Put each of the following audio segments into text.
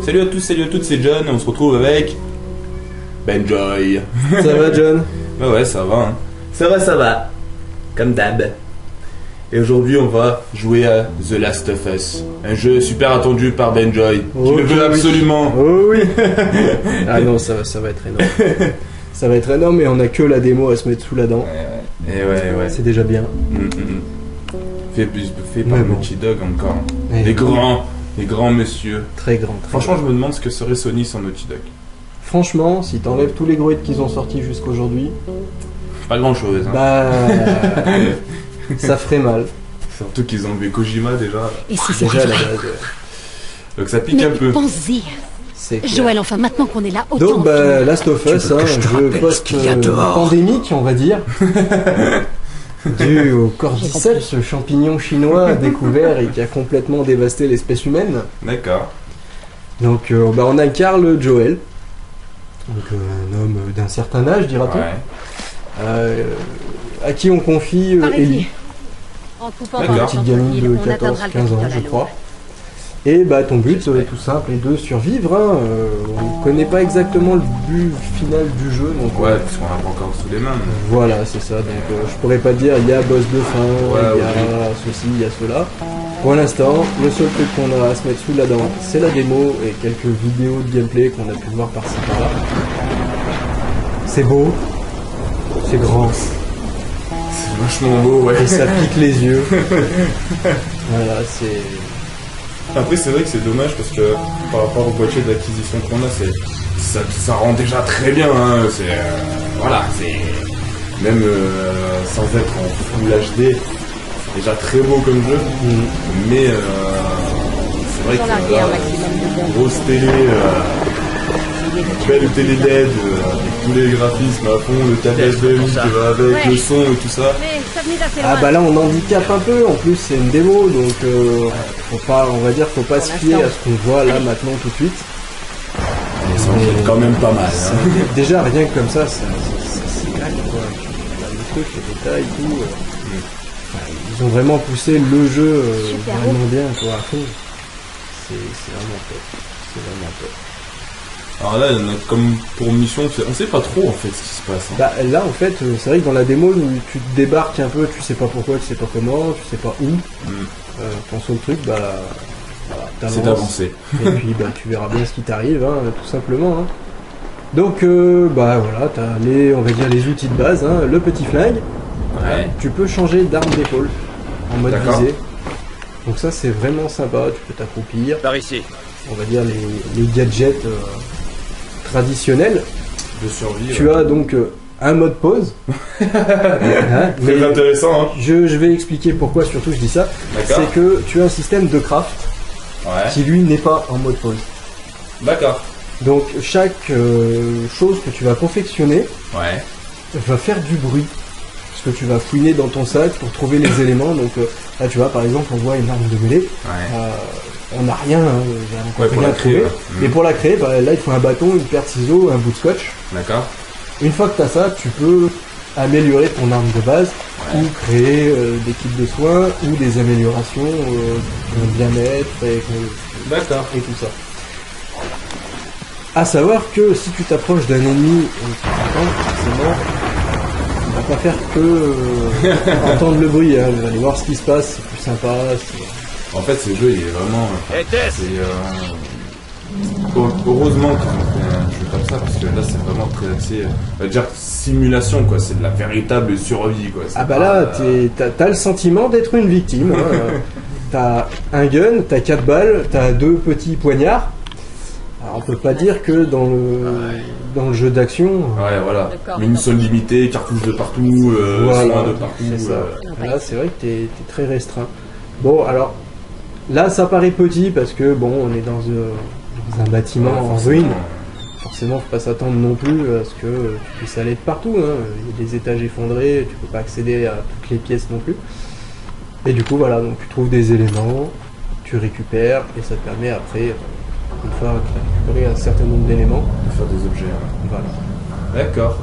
Salut à tous, salut à toutes, c'est John, on se retrouve avec Benjoy. Ça va John? Bah ouais, ça va. Hein. Ça va. Comme d'hab. Et aujourd'hui, on va jouer à The Last of Us, un jeu super attendu par Benjoy, qui le veut absolument. Oh oui. Ah non, ça va être énorme. Ça va être énorme, mais on a que la démo à se mettre sous la dent. Ouais. Et ouais. C'est déjà bien. Fait par Naughty Dog encore. Les grands messieurs. Très grand. Franchement, je me demande ce que serait Sony sans Naughty Dog. Franchement, si t'enlèves tous les gros hits qu'ils ont sortis jusqu'aujourd'hui, pas grand chose. Hein. Bah. Ça ferait mal. Surtout qu'ils ont enlevé Kojima déjà. Et si c'est déjà à la base. Donc ça pique un peu. Pensez. Joël, enfin maintenant qu'on est là, autant. Donc bah Last of Us, un jeu post-pandémique, on va dire. Dû au cordyceps, ce champignon chinois découvert et qui a complètement dévasté l'espèce humaine. D'accord. Donc on incarne Joël, donc un homme d'un certain âge, dira-t-on, à qui on confie Ellie, une petite gamine de 14-15 ans, je crois. Et bah ton but est tout simple, est de survivre. Hein. On connaît pas exactement le but final du jeu, donc parce qu'on l'a pas encore sous les mains. Voilà, c'est ça. Donc je pourrais pas te dire il y a boss de fin, il y a ceci, il y a cela. Pour l'instant, le seul truc qu'on a à se mettre sous la dent, c'est la démo et quelques vidéos de gameplay qu'on a pu voir par-ci par-là. C'est beau, c'est grand, c'est vachement beau, ouais. Et ça pique les yeux. Voilà, c'est. Après, c'est vrai que c'est dommage parce que par rapport au boîtier d'acquisition qu'on a, ça rend déjà très bien. Hein. C'est même sans être en Full HD, c'est déjà très beau comme jeu. Mais c'est vrai que là, grosse télé, belle télé LED, avec tous les graphismes à fond, le tablette de qui va avec, le son et tout ça. Ah bah là on handicape un peu, en plus c'est une démo, donc faut pas se fier à ce qu'on voit là maintenant tout de suite. Mais ça en quand même pas mal. Hein. Déjà rien que comme ça s'égale quoi. Le truc, les détails, tout. Ils ont vraiment poussé le jeu vraiment bien quoi, à fond. C'est vraiment top. C'est vraiment top. Alors là, comme pour mission, on sait pas trop en fait ce qui se passe. Hein. Bah là en fait, c'est vrai que dans la démo, tu te débarques un peu, tu sais pas pourquoi, tu sais pas comment, tu sais pas où. Ton seul truc, voilà, c'est d'avancer. Et puis tu verras bien ce qui t'arrive, hein, tout simplement. Hein. Donc voilà, t'as les outils de base, hein, le petit flingue. Ouais. Tu peux changer d'arme d'épaule en mode visée. Donc ça c'est vraiment sympa, tu peux t'accroupir. Par ici. On va dire les gadgets traditionnels de survie. Tu as donc un mode pause. Très intéressant. Hein. Je vais expliquer pourquoi surtout je dis ça. C'est que tu as un système de craft qui lui n'est pas en mode pause. D'accord. Donc chaque chose que tu vas confectionner va faire du bruit. Parce que tu vas fouiner dans ton sac pour trouver les éléments. Donc là tu vois par exemple on voit une arme de mêlée. On n'a rien, rien trouvé. Et pour la créer, là il faut un bâton, une paire de ciseaux, un bout de scotch. D'accord. Une fois que tu as ça, tu peux améliorer ton arme de base ou créer des kits de soins ou des améliorations de bien-être et tout ça. À savoir que si tu t'approches d'un ennemi et que tu t'entends, forcément, tu vas pas faire que entendre le bruit. Hein. Tu vas aller voir ce qui se passe, c'est plus sympa. En fait, ce jeu, il est vraiment... heureusement qu'ils ont fait un jeu comme ça, parce que là, c'est vraiment très axé... on va dire simulation, quoi. C'est de la véritable survie, quoi. Ah bah là, t'as le sentiment d'être une victime. Hein. T'as un gun, t'as 4 balles, t'as 2 petits poignards. Alors, on peut pas dire que dans le jeu d'action... Ouais, voilà. Munitions limitées, cartouches de partout, soins de partout. C'est ça. Là, c'est vrai que t'es très restreint. Bon, alors... Là, ça paraît petit parce que on est dans un bâtiment en ruine. Forcément, faut pas s'attendre non plus à ce que tu puisses aller de partout. Hein. Il y a des étages effondrés, tu peux pas accéder à toutes les pièces non plus. Et du coup, voilà, donc tu trouves des éléments, tu récupères et ça te permet après, une fois que tu as récupéré un certain nombre d'éléments, de faire des objets. Hein. Voilà. D'accord.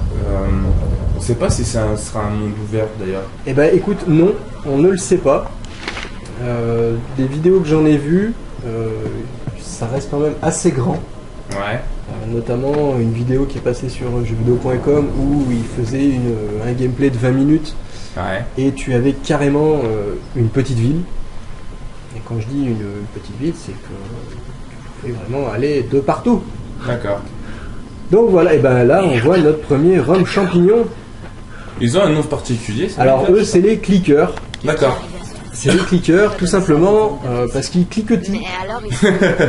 On sait pas si ça sera un monde ouvert d'ailleurs. Eh ben, écoute, non, on ne le sait pas. Des vidéos que j'en ai vues, ça reste quand même assez grand. Ouais. Notamment une vidéo qui est passée sur jeuxvideo.com où il faisait un gameplay de 20 minutes. Ouais. Et tu avais carrément une petite ville. Et quand je dis une petite ville, c'est que tu pouvais vraiment aller de partout. D'accord. Donc voilà, et ben là on voit notre premier rhum champignon. Ils ont un nom particulier? Alors eux c'est les clickers. D'accord. C'est les clickers tout simplement parce qu'ils cliquetillent.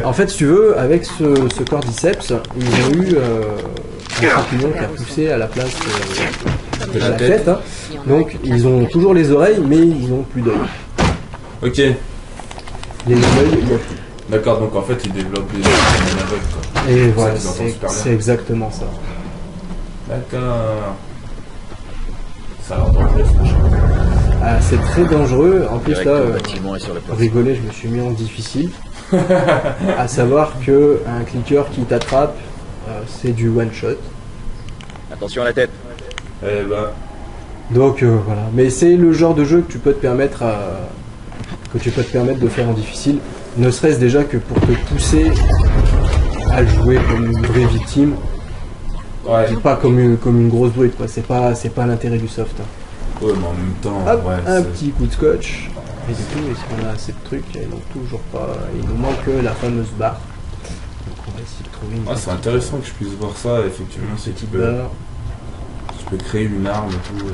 En fait si tu veux, avec ce cordyceps, ils ont eu un champignon qui a poussé à la place de la tête. Hein. Donc ils ont toujours les oreilles mais ils n'ont plus d'œil. Ok. Les yeux, il y a plus. D'accord, donc en fait ils développent les aveugles quoi. Et voilà, ça c'est exactement ça. D'accord. Ça a l'air dangereux franchement. Ah, c'est très dangereux. En plus là, sur pour rigoler, je me suis mis en difficile. À savoir que un clicker qui t'attrape, c'est du one shot. Attention à la tête. Eh ben. Donc voilà. Mais c'est le genre de jeu que tu peux te permettre de faire en difficile. Ne serait-ce déjà que pour te pousser à le jouer comme une vraie victime. Ouais. Pas comme une grosse brute quoi. C'est pas l'intérêt du soft. Hein. Ouais, mais en même temps, Hop, ouais, un petit coup de scotch. Et du coup, est-ce qu'on a assez de trucs? Ils n'ont toujours pas. Il nous manque la fameuse barre. Donc on va essayer de trouver une c'est intéressant que je puisse voir ça, effectivement, si tu peux, barre. tu peux créer une arme et tout.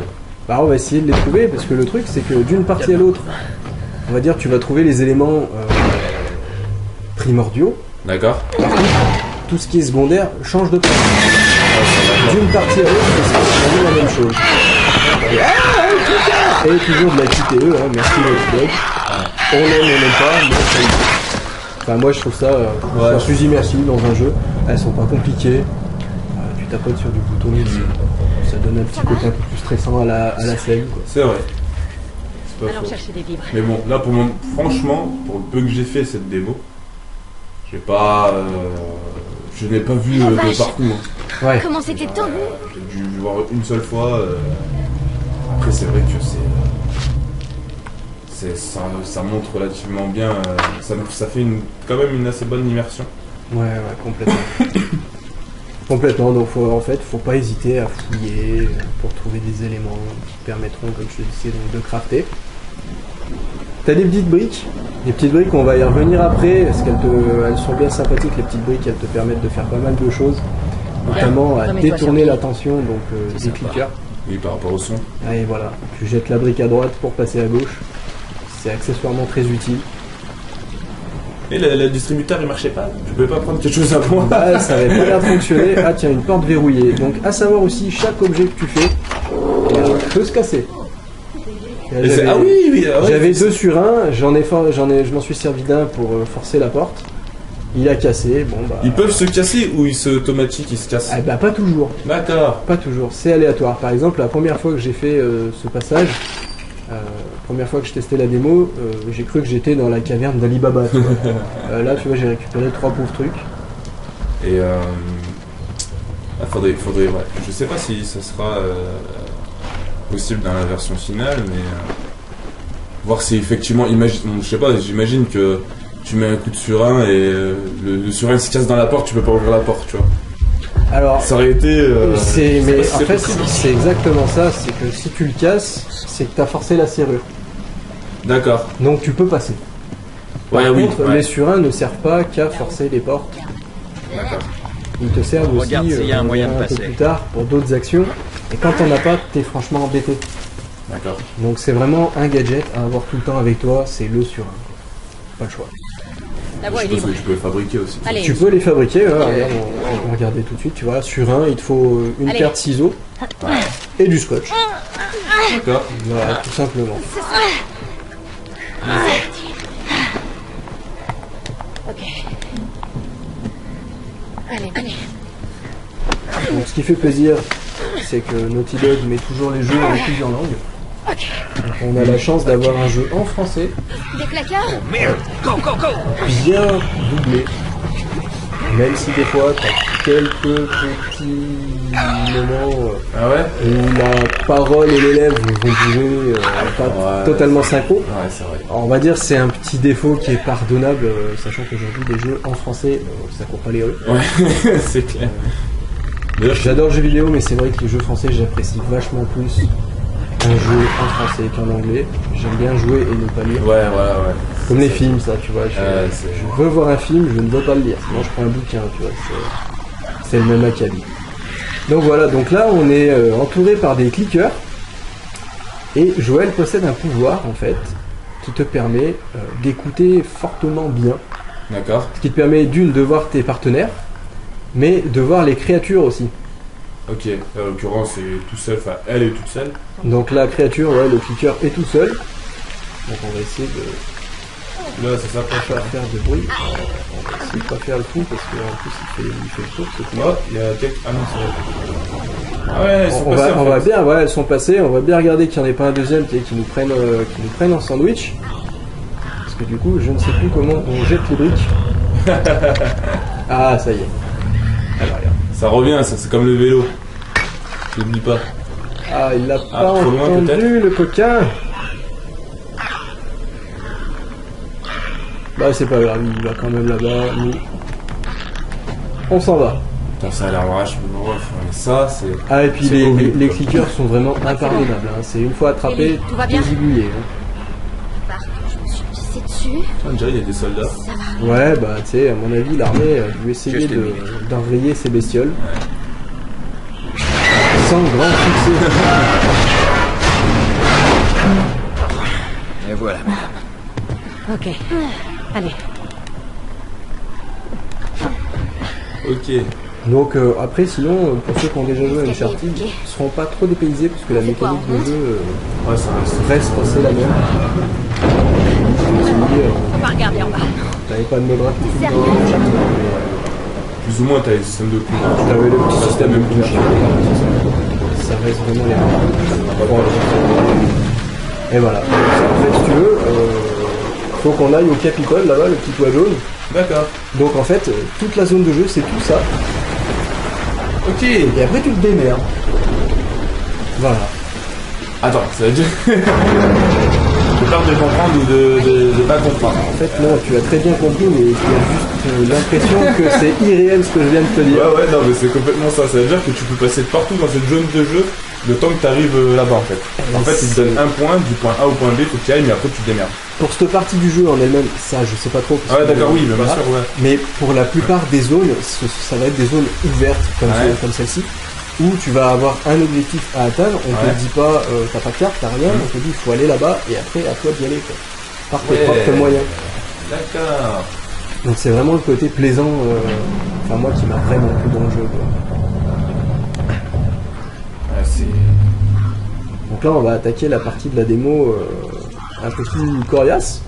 Bah, on va essayer de les trouver parce que le truc c'est que d'une partie à l'autre, on va dire tu vas trouver les éléments primordiaux. D'accord. Par contre, tout ce qui est secondaire change de place. D'une partie à l'autre, c'est vraiment la même chose. Et toujours de la QTE, hein, merci Naughty Dog. On n'aime pas, mais ça y est. Enfin, moi je trouve ça, je suis immersif dans un jeu. Elles sont pas compliquées. Tu tapotes sur du bouton, ça donne un petit côté un peu plus stressant à la scène. Quoi. C'est vrai. C'est pas Alors faux. chercher des vivres. Mais bon, là, franchement, pour le peu que j'ai fait cette démo, je n'ai pas vu de partout. Hein. Ouais. Comment c'était tendu? J'ai dû voir une seule fois. Après, c'est vrai que ça montre relativement bien. Ça fait quand même une assez bonne immersion. Ouais, complètement. Complètement, donc faut pas hésiter à fouiller pour trouver des éléments qui permettront, comme je te disais, donc, de crafter. T'as des petites briques, on va y revenir après, parce elles sont bien sympathiques les petites briques, elles te permettent de faire pas mal de choses, notamment à détourner l'attention des clickers. Oui, par rapport au son. Et voilà, tu jettes la brique à droite pour passer à gauche, c'est accessoirement très utile. Et le distributeur il marchait pas, je pouvais pas prendre quelque chose à moi. Bah, ça avait pas l'air de fonctionner. Ah tiens, une porte verrouillée. Donc à savoir aussi, chaque objet que tu fais peut se casser. Ah oui, J'avais 2 sur 1, je m'en suis servi d'un pour forcer la porte. Il a cassé, bon bah... Ils peuvent se casser ou ils se cassent? Ah bah pas toujours. D'accord. Pas toujours, c'est aléatoire. Par exemple, la première fois que j'ai fait ce passage, première fois que je testais la démo, j'ai cru que j'étais dans la caverne d'Ali Baba. Là, tu vois, j'ai récupéré 3 pauvres trucs. Et faudrait, ouais. Je sais pas si ça sera possible dans la version finale, mais voir si effectivement, je sais pas, j'imagine que tu mets un coup de surin et le surin se casse dans la porte, tu peux pas ouvrir la porte, tu vois. Alors, ça aurait été. mais en fait, c'est exactement ça. C'est que si tu le casses, c'est que tu as forcé la serrure. D'accord. Donc tu peux passer. Ouais, Par oui. contre, les surins ne servent pas qu'à forcer les portes. D'accord. Ils te servent aussi Regarde s'il y a un moyen de peu passer. plus tard pour d'autres actions. Et quand t'en as pas, t'es franchement embêté. D'accord. Donc c'est vraiment un gadget à avoir tout le temps avec toi, c'est le surin. Pas le choix. La voie est libre. Je peux le fabriquer aussi. Allez. Tu peux les fabriquer, regarde, on va regarder tout de suite, tu vois, surin, il te faut une Allez. paire de ciseaux et du scotch. D'accord. Voilà, tout simplement. Ok. Allez. Donc ce qui fait plaisir, c'est que Naughty Dog met toujours les jeux en plusieurs langues. Donc, on a la chance d'avoir un jeu en français, Des placards? bien doublé. Même si des fois t'as quelques petits moments Ah ouais? où la parole et les lèvres vont bouger pas Ouais, totalement synchro. Ouais, c'est vrai. Alors, on va dire c'est un petit défaut qui est pardonnable, sachant qu'aujourd'hui des jeux en français, ça court pas les rues. Ouais, c'est clair. D'ailleurs, J'adore le jeu vidéo, mais c'est vrai que les jeux français, j'apprécie vachement plus un jeu en français qu'en anglais. J'aime bien jouer et ne pas lire. Ouais, voilà, ouais. Comme les films, ça, tu vois. C'est- Je veux voir un film, je ne veux pas le lire. Sinon, je prends un bouquin, tu vois. C'est le même acabit. Donc voilà, donc là, on est entouré par des clickers. Et Joël possède un pouvoir, en fait, qui te permet d'écouter fortement bien. D'accord. Ce qui te permet d'une de voir tes partenaires, mais de voir les créatures aussi. Ok. En l'occurrence, c'est tout seul. Enfin, elle est toute seule. Donc la créature, ouais, le clicker est tout seul. Donc on va essayer de Là, c'est ça, pas faire de bruit. On va essayer de pas faire le fou parce qu'en plus il fait le tour. ce coup. Oh, il y a quelques. Ah non, c'est vrai. Ah ouais, elles sont On passées, va, en on va fait. bien, ouais, elles sont passées. On va bien regarder qu'il n'y en ait pas un deuxième qui nous prenne en sandwich. Parce que du coup, je ne sais plus comment on jette les briques. Ah, ça y est. Alors, regarde. Ça revient, ça, c'est comme le vélo. Je l'oublie pas. Ah, il l'a Ah, pas trop loin, entendu, peut-être le coquin. Bah, c'est pas grave, il va quand même là-bas. Nous, on s'en va. Putain, ça a l'air vachement rough. Mais ça, c'est. Ah, et puis C'est les horrible, quoi. clickers sont vraiment impardonnables. Hein. C'est une fois attrapé, Ellie, tout va bien désiguillé. Hein. Parce que je me suis pissé dessus. On dirait qu'il y a des soldats. Ça va. Ouais, bah, tu sais, à mon avis, l'armée a dû essayer Juste une minute. d'enrayer ces bestioles. Sans grand succès. Et voilà. Ok. Allez. Ok. Donc, après, sinon, pour ceux qui ont déjà joué à Uncharted, ils ne seront pas trop dépaysés parce que la C'est quoi, mécanique on de monte jeu Ouais, ça reste. reste assez la même. On va regarder en bas. T'avais pas de mode rapide tout le Sérieux temps, Uncharted, Plus ou moins, t'as les systèmes de coups. mais t'avais le petit Ça, système c'était de même couverture. Ça reste vraiment les mêmes. Et voilà. En fait, si tu veux, faut qu'on aille au Capitole, là-bas, le petit toit jaune. D'accord. Donc en fait, toute la zone de jeu, c'est tout ça. Ok. Et après, tu te démerdes. Voilà. Attends, ça veut dire. J'ai peur de comprendre ou de pas comprendre. En fait, non, tu as très bien compris, mais tu as juste l'impression que c'est irréel ce que je viens de te dire. Ouais, non, mais c'est complètement ça. Ça veut dire que tu peux passer partout dans cette zone de jeu le temps que tu arrives là-bas en fait. En fait, ils te donnent un point, du point A au point B, faut que tu y ailles, mais après tu te démerdes. Pour cette partie du jeu en elle-même, ça, je sais pas trop. parce Ah ouais, que, d'accord, oui, mais bien voilà. sûr, ouais. Mais pour la plupart des zones, ça va être des zones ouvertes comme, Ouais. comme celle-ci, où tu vas avoir un objectif à atteindre. On Ouais. te dit pas, t'as pas de carte, t'as rien. On te dit, il faut aller là-bas, et après, à toi d'y aller, quoi. Par tes Ouais. propres moyens. D'accord. Donc c'est vraiment le côté plaisant, enfin moi qui m'a vraiment plu dans le jeu, quoi. Ouais, c'est. Donc là, on va attaquer la partie de la démo un peu plus coriace.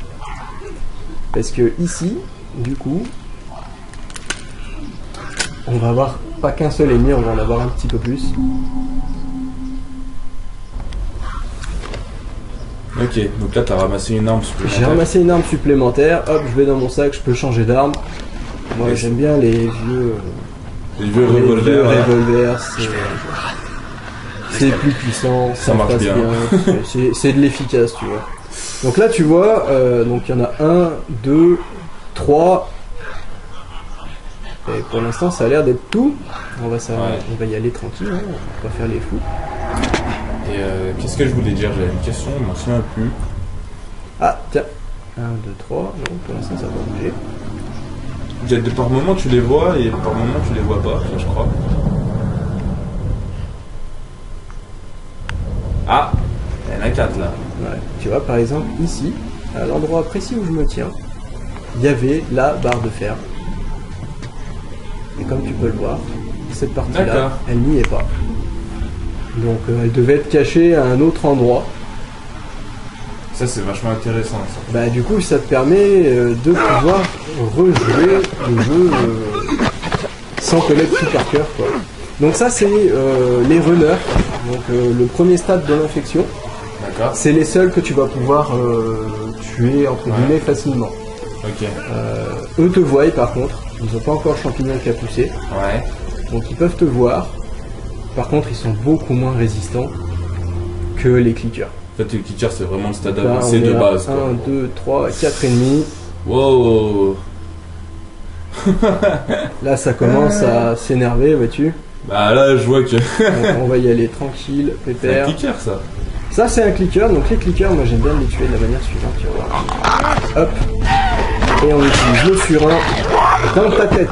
Parce que ici, du coup, on va avoir pas qu'un seul ennemi, on va en avoir un petit peu plus. Ok, donc là t'as ramassé une arme J'ai supplémentaire. ramassé une arme supplémentaire, hop, je vais dans mon sac, je peux changer d'arme. Moi Ouais, j'aime bien les vieux, Les vieux les vieux revolvers. là. revolvers, c'est plus puissant, Ça marche passe bien. c'est de l'efficace, tu vois. Donc là tu vois, donc il y en a 1, 2, 3. Et pour l'instant ça a l'air d'être tout. On va y aller tranquille, hein, on va pas faire les fous. Et qu'est-ce que je voulais dire? J'avais une question, je m'en souviens plus. Ah tiens, 1, 2, 3, non pour l'instant ça va pas bouger. Par moment tu les vois et par moment tu les vois pas, ça, je crois. Ah, il y en a 4 là. Ouais. Tu vois, par exemple, ici, à l'endroit précis où je me tiens, il y avait la barre de fer. Et comme tu peux le voir, cette partie-là, D'accord. elle n'y est pas. Donc elle devait être cachée à un autre endroit. Ça c'est vachement intéressant ça. Bah du coup, ça te permet de pouvoir rejouer le jeu sans connaître tout par cœur, quoi. Donc ça, c'est les runners. Donc le premier stade de l'infection. D'accord. C'est les seuls que tu vas pouvoir tuer entre guillemets facilement. Ok. Eux te voient par contre, ils ont pas encore le champignon qui a poussé, Ouais. donc ils peuvent te voir. Par contre, ils sont beaucoup moins résistants que les clickers. En fait, les clickers, c'est vraiment le stade Là, on avancé est de à base. 1, 2, 3, 4 ennemis. Wow. Là, ça commence à s'énerver, vois-tu. Bah là, je vois que Donc, on va y aller tranquille, c'est un pépère. clicker, ça. Ça, c'est un clicker. Donc, les clickers, moi, j'aime bien les tuer de la manière suivante. Tu vas voir. Hop. Et on utilise le furin dans ta tête.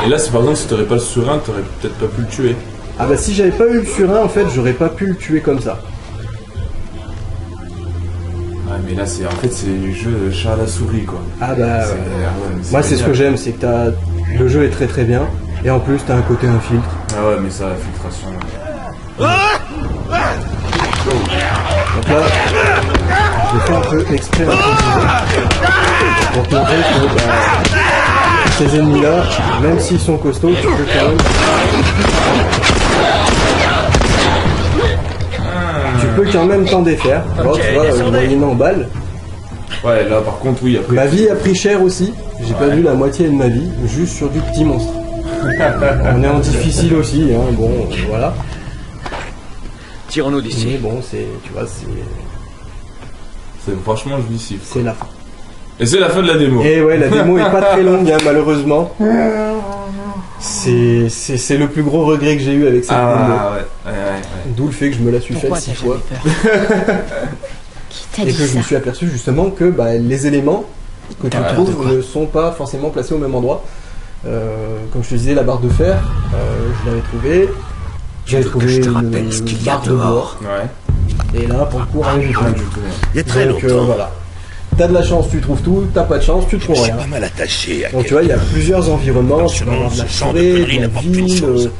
Et là, c'est par exemple, si t'aurais pas le surin, t'aurais peut-être pas pu le tuer. Ah bah, si j'avais pas eu le furin, en fait, j'aurais pas pu le tuer comme ça. Ah, mais là, c'est le jeu de chat à la souris, quoi. Ah bah, C'est- ouais. mais Moi, c'est ce que génial. j'aime, c'est que le jeu est très très bien. Et en plus, t'as un côté infiltre. Ah ouais, mais ça, la filtration. Donc là, je vais faire un peu exprès un peu pour te montrer que ces ennemis-là, même s'ils sont costauds, tu peux quand même... Tu peux quand même t'en défaire. Bon, tu vois, moyennant balles. Ouais, là, par contre, oui, après. Ma vie a pris cher aussi. J'ai perdu la moitié de ma vie juste sur du petit monstre. On est en difficile aussi, hein. Bon, voilà. Tirons-nous d'ici. Mais bon, c'est, tu vois, C'est franchement jouissif. c'est la fin. Et c'est la fin de la démo. Et ouais, la démo est pas très longue, hein, malheureusement. C'est le plus gros regret que j'ai eu avec cette démo. Ah ouais. D'où le fait que je me la suis faite Pourquoi 6 t'as fois. jamais peur Qui t'a Et dit que je ça me suis aperçu justement que les éléments que tu T'as peur de trouves quoi ne sont pas forcément placés au même endroit. Comme je te disais, la barre de fer, je l'avais trouvée. J'avais veux que trouvé je te rappelle ce qu'il y a barre de bois. dehors. Ouais. Et là, pour le coup, rien du tout. Il y a très Donc longtemps. voilà. T'as de la chance, tu trouves tout. T'as pas de chance, tu Je me trouves suis rien. pas mal attaché à Donc tu vois, il y a plusieurs environnements. Tu vas Sinon, avoir de la ce genre de forêt, conneries de la n'apporte plus ville, grand-chose.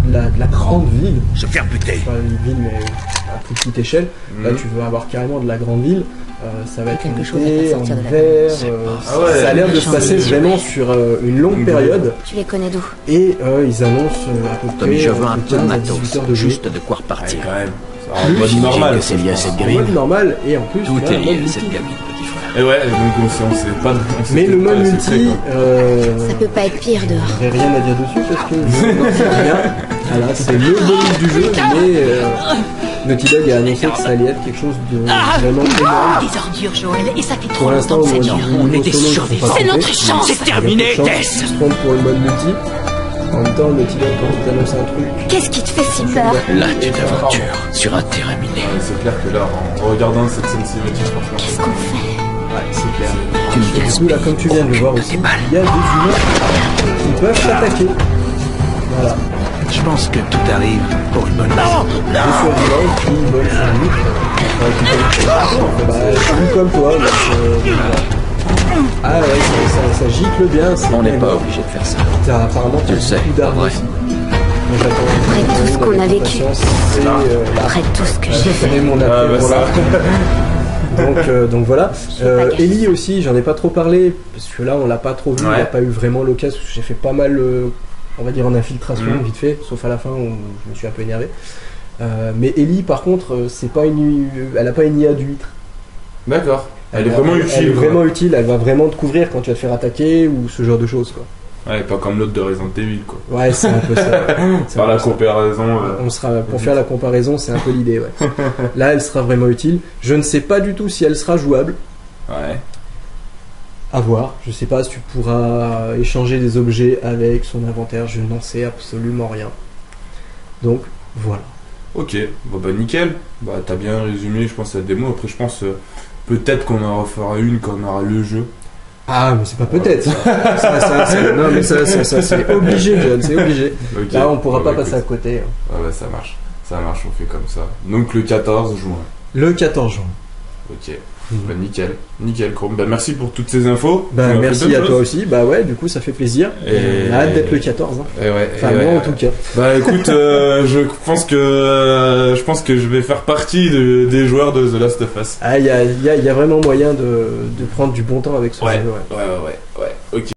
de la grande ville. se faire buter. Pas une ville, mais à plus petite échelle. Là, tu veux avoir carrément de la grande ville. Ça va être Quelque en chose à été, pas en sortir de la hiver. Ah ouais. Ça a l'air de se passer vraiment sur une longue période. Tu les connais d'où Et ils annoncent à peu Tommy, près je veux un de peu de 15 à matos. 18 heures de jeu. Juste de quoi repartir. Ouais, quand même. Ça en Plus, mode j'imagine normal. que c'est lié à cette En gamine. mode normal et en plus Tout il y a est un lié mode à multi. cette gamine, petit frère. Et ouais, donc on sait pas. Mais le mode multi, Ça peut pas être pire dehors. j'ai rien à dire dessus parce que je n'en sais rien. Voilà, c'est le bonus du jeu, mais Naughty Dog a annoncé que ça allait être quelque chose de vraiment énorme. Des ordures, Joël, et ça fait Pour trop l'instant, longtemps que ça au dure. niveau on est des solo, survivants. faut pas C'est compter. notre chance. C'est terminé, Il y a peu de Tess. chance qu'ils se prennent pour le mode multi. En même temps, Naughty Dog, quand ils annoncent un truc, Qu'est-ce qui te fait si peur Là, tu t'aventures sur un terrain miné. Ouais, c'est clair que là, en regardant cette scène cinématique, franchement. Qu'est-ce qu'on fait ouais, c'est clair. Tu me Et dis du coup, là, comme tu viens de le voir aussi, il y a des humains qui peuvent s'attaquer. Voilà. Je pense que tout arrive pour une bonne raison. Des survivants qui veulent survivre. Je suis comme toi. Donc, voilà. Ah ouais, ça gicle bien. c'est On n'est vraiment- pas obligé de faire ça. Apparemment, Tu le sais, beaucoup d'armes pas vrai. aussi. Moi, j'attends Après tout ce qu'on a avec vécu. impatience, c'est, là, Après tout ce que j'ai c'est fait. mon Ah, appel, bah, voilà. Donc voilà. pas gagné. Ellie aussi, j'en ai pas trop parlé parce que là on l'a pas trop vu, Ouais. on n'a pas eu vraiment l'occasion. Parce que j'ai fait pas mal, on va dire en infiltration vite fait, sauf à la fin où je me suis un peu énervé. Mais Ellie par contre, c'est pas elle a pas une IA d'huître. D'accord. Elle est vraiment utile. Elle est quoi. vraiment utile. Elle va vraiment te couvrir quand tu vas te faire attaquer ou ce genre de choses quoi. Ouais, pas comme l'autre de Resident Evil, quoi. Ouais, c'est un peu ça. C'est Par un la peu ça. comparaison. On sera, pour faire la comparaison, c'est un peu l'idée. Ouais. Là, elle sera vraiment utile. Je ne sais pas du tout si elle sera jouable. Ouais. À voir. Je sais pas si tu pourras échanger des objets avec son inventaire. Je n'en sais absolument rien. Donc, voilà. Ok, bon bah nickel. Bah t'as bien résumé, je pense, cette démo. Après, je pense peut-être qu'on en refera une quand on aura le jeu. Ah, mais c'est pas peut-être. Non, mais ça, c'est obligé, John. C'est obligé. Ok. Là, on pourra Bon, pas bah, passer à écoute. côté. Ouais, ça marche. Ça marche, on fait comme ça. Donc le 14 juin. Le 14 juin. Ok. Bah nickel. Nickel, Chrome. Bah merci pour toutes ces infos. Bah, Tu m'as fait merci plein à de toi choses. aussi. Bah ouais, du coup, ça fait plaisir. Et- On a hâte d'être le 14. Hein. Et ouais, Enfin, et moi ouais, en tout cas. Bah écoute, je pense que je vais faire partie des joueurs de The Last of Us. Ah, il y a vraiment moyen de prendre du bon temps avec ce Ouais, jeu. ouais.